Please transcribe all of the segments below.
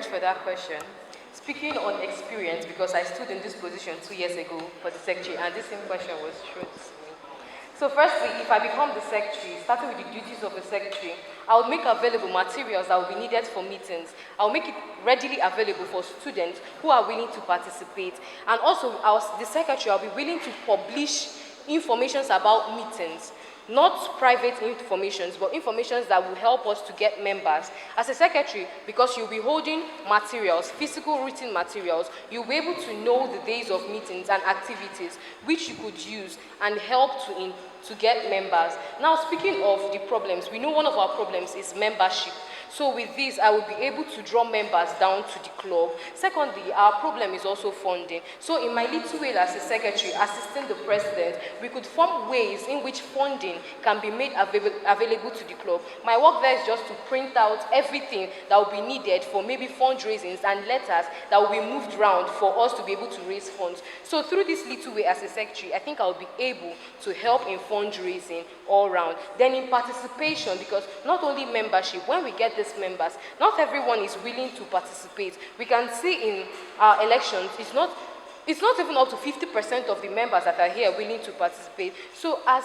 much for that question. Speaking on experience, because I stood in this position 2 years ago for the secretary, and this same question was thrown to me. So firstly, if I become the secretary, starting with the duties of the secretary, I will make available materials that will be needed for meetings. I will make it readily available for students who are willing to participate. And also, as the secretary, I'll be willing to publish informations about meetings. Not private informations, but informations that will help us to get members. As a secretary, because you'll be holding materials, physical written materials, you'll be able to know the days of meetings and activities which you could use and help to get members. Now, speaking of the problems, we know one of our problems is membership. So with this, I will be able to draw members down to the club. Secondly, our problem is also funding. So in my little way as a secretary, assisting the president, we could form ways in which funding can be made available to the club. My work there is just to print out everything that will be needed for maybe fundraisings and letters that will be moved around for us to be able to raise funds. So through this little way as a secretary, I think I'll be able to help in fundraising all around. Then in participation, because not only membership, when we get these members, not everyone is willing to participate. We can see in our elections, it's not even up to 50% of the members that are here willing to participate. So as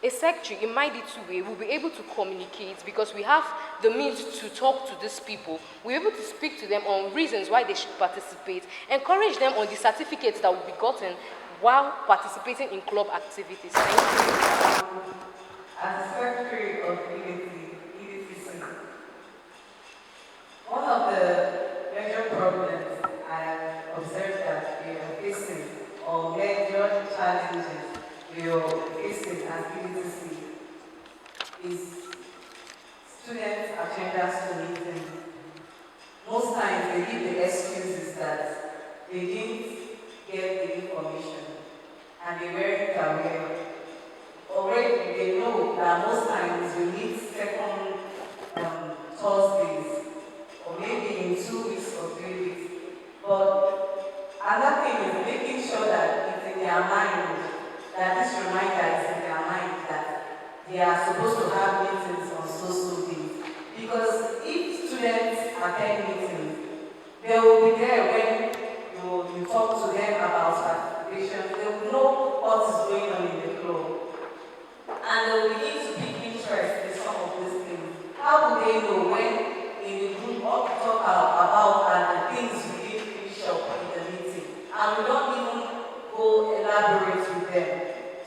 a secretary, in my little way, we'll be able to communicate because we have the means to talk to these people. We're able to speak to them on reasons why they should participate, encourage them on the certificates that will be gotten while participating in club activities. Thank you. As Secretary of EDTC, one of the major problems I have observed that we are facing, or major challenges we are facing as EDTC, is students' attendance to meetings. Most times they give the excuses that they didn't get the information and they weren't aware. Already they know that most times we meet second Thursdays, or maybe in 2 weeks or 3 weeks. But another thing is making sure that it's in their mind, that this reminder is in their mind that they are supposed to have meetings on so days. Because if students attend meetings, they will be there when you talk to them about participation. They will know what is going on in the club. And they will begin to pick interest in some of these things. How do they know when in the group what we talk about are the things we didn't finish up in the meeting? And we don't even go elaborate with them.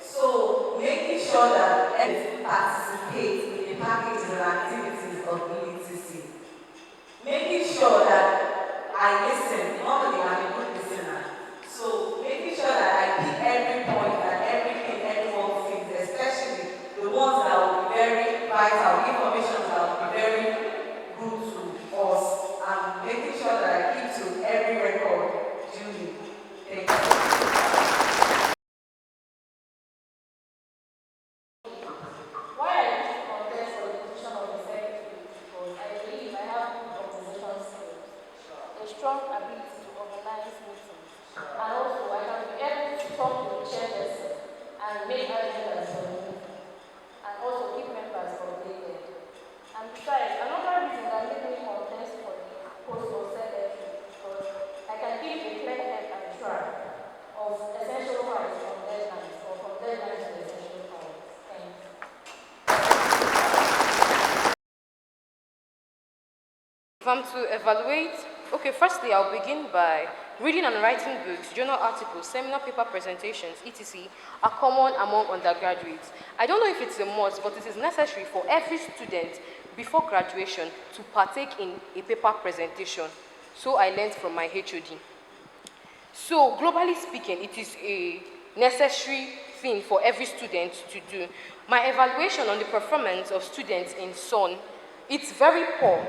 So making sure that everyone participates in the packages and activities of EDTC. Making sure that I listen, normally I'm a good listener. So making sure that I pick every point and everything everyone thinks, especially the ones that will be very vital, information that will be very good to us, and making sure that I keep to every record duly. Thank you. Why I used to contest for the position of the secretary because I believe I have good organization skills, a strong ability to organize meetings, and also I can be able to talk to the chairperson and make agendas for the meeting, and also keep members updated. And besides, another reason that made me contest for the post of secretary because I can keep a clear head and track of essential files from deadlines or from deadlines to essential files. Thanks. If I'm to evaluate, okay, firstly, I'll begin by reading and writing books, journal articles, seminar paper presentations, etc. are common among undergraduates. I don't know if it's a must, but it is necessary for every student before graduation to partake in a paper presentation. So I learned from my HOD. So globally speaking, it is a necessary thing for every student to do. My evaluation on the performance of students in SON, it's very poor,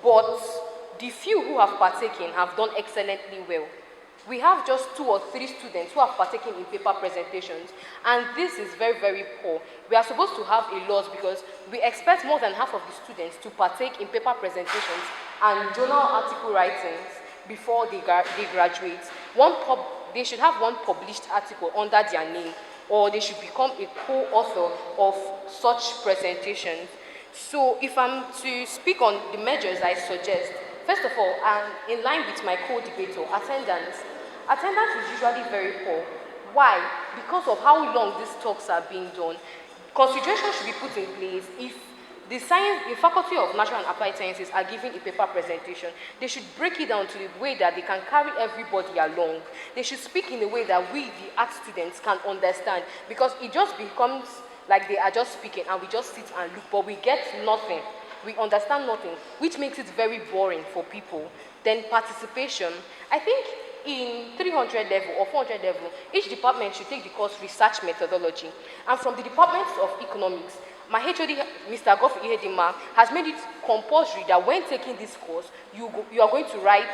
but the few who have partaken have done excellently well. We have just 2 or 3 students who have partaken in paper presentations, and this is very, very poor. We are supposed to have a lot because we expect more than half of the students to partake in paper presentations and journal article writings before they graduate. They should have one published article under their name, or they should become a co-author of such presentations. So if I'm to speak on the measures I suggest First of all, in line with my co-debater, attendance is usually very poor. Why? Because of how long these talks are being done. Consideration should be put in place. If the Faculty of Natural and Applied Sciences are giving a paper presentation, they should break it down to the way that they can carry everybody along. They should speak in a way that we, the art students, can understand, because it just becomes like they are just speaking and we just sit and look, but we get nothing. We understand nothing, which makes it very boring for people. Then participation. I think in 300 level or 400 level, each department should take the course research methodology. And from the Department of Economics, my HOD, Mr. Ihezie, has made it compulsory that when taking this course, you are going to write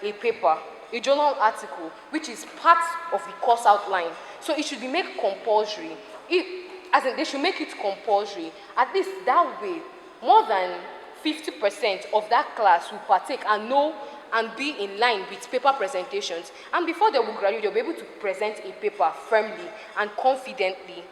a paper, a journal article, which is part of the course outline. So it should be made compulsory. They should make it compulsory. At least that way, more than 50% of that class will partake and know and be in line with paper presentations. And before they will graduate, they'll be able to present a paper firmly and confidently.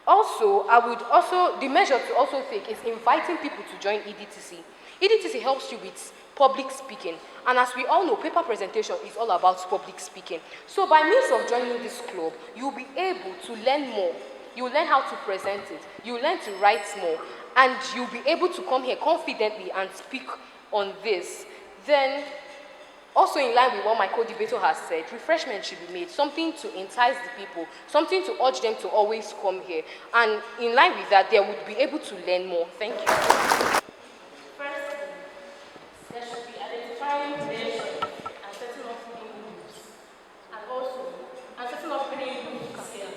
Also, the measure to also take is inviting people to join EDTC. EDTC helps you with public speaking. And as we all know, paper presentation is all about public speaking. So by means of joining this club, you'll be able to learn more. You'll learn how to present it. You'll learn to write more. And you'll be able to come here confidently and speak on this. Then, also in line with what my co-debater has said, refreshment should be made, something to entice the people, something to urge them to always come here. And in line with that, they would be able to learn more. Thank you. Firstly, there should be identifying measures and setting up winning groups, and setting up winning groups skills,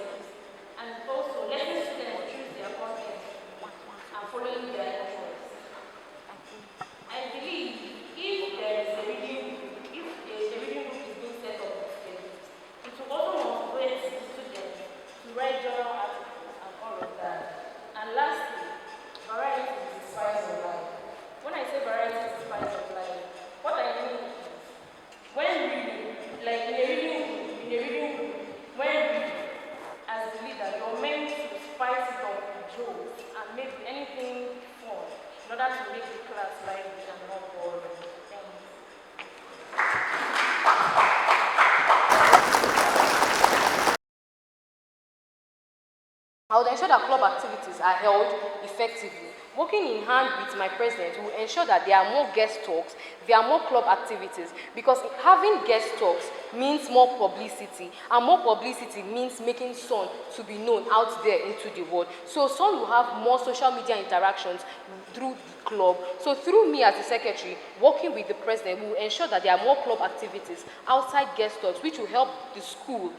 and also letting students choose their content and following their interests. I believe if there is a reading group, if a reading group is being set up with students, it will also motivate the students to write journal articles and all of that. And lastly, variety is the spice of life. When I say variety is the spice of life, what I mean is when reading, like in a reading group, when reading, as the leader, you're meant to spice it up with jokes and make anything fun in order to make the class lively and not boring. I would ensure that club activities are held effectively. Working in hand with my president will ensure that there are more guest talks, there are more club activities, because having guest talks means more publicity, and more publicity means making Sun to be known out there into the world. So Sun will have more social media interactions through the club. So through me as the secretary, working with the president, we will ensure that there are more club activities outside guest talks, which will help the school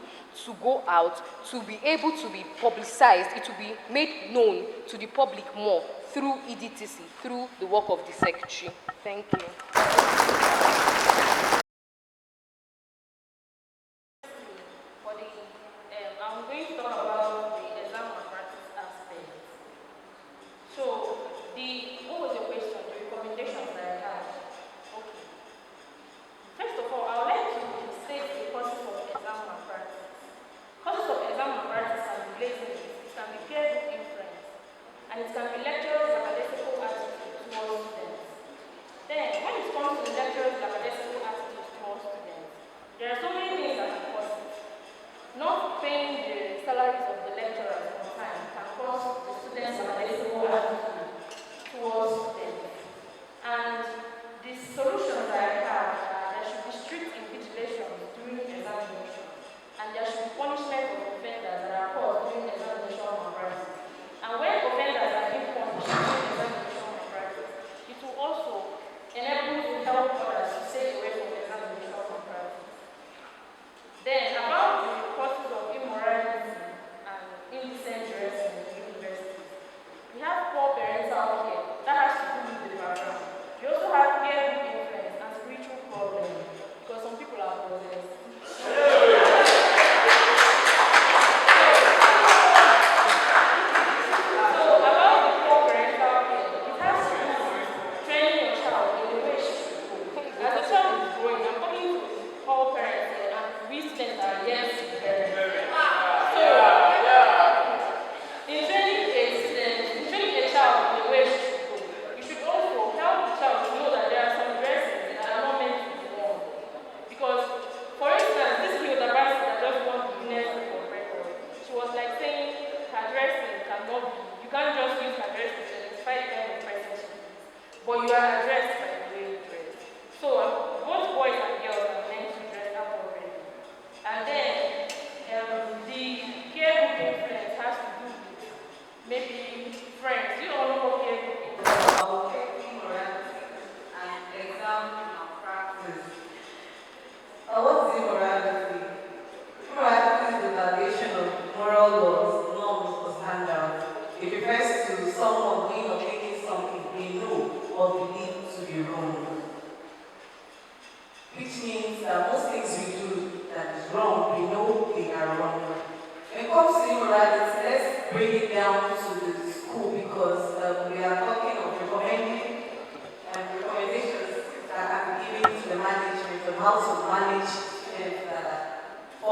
to go out, to be able to be publicized, it will be made known to the public more through EDTC, through the work of the secretary. Thank you. I'm going to talk about the exam malpractice aspect. So, what was your question? The recommendations that I had. Okay. First of all, I would like to state the causes of exam malpractice. Causes of exam malpractice can be laziness, it can be peer group influence, and it can be lecturers' lackadaisical attitude towards students. Then, when it comes to lecturers' lackadaisical attitude towards students, there are so many things that can cause it. Not paying the salaries of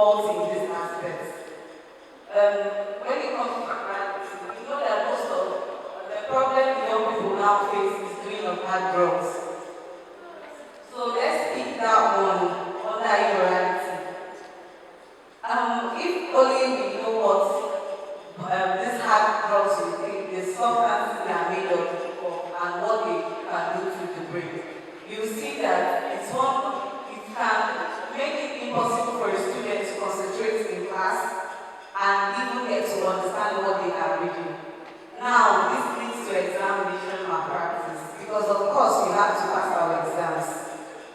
fault in this aspect. When it comes to practice, we know that most of the problem young people now face is doing of hard drugs. So let's pick that one under immorality. If only we know what these hard drugs will take, the substances they are made of, and what they can do to the brain, you see that it can make it impossible for a student to concentrate in class and even get to understand what they are reading. Now, this leads to examination malpractice because, of course, we have to pass our exams.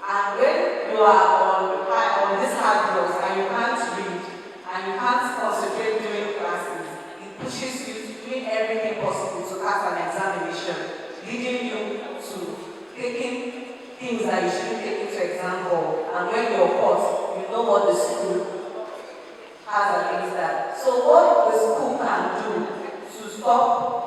And when you are on this hard drugs and you can't read and you can't concentrate during classes, it pushes you to doing everything possible to pass an examination, leading you to taking things that you shouldn't take into exam hall. And when you're caught, you know what the school has against that. So what the school can do to stop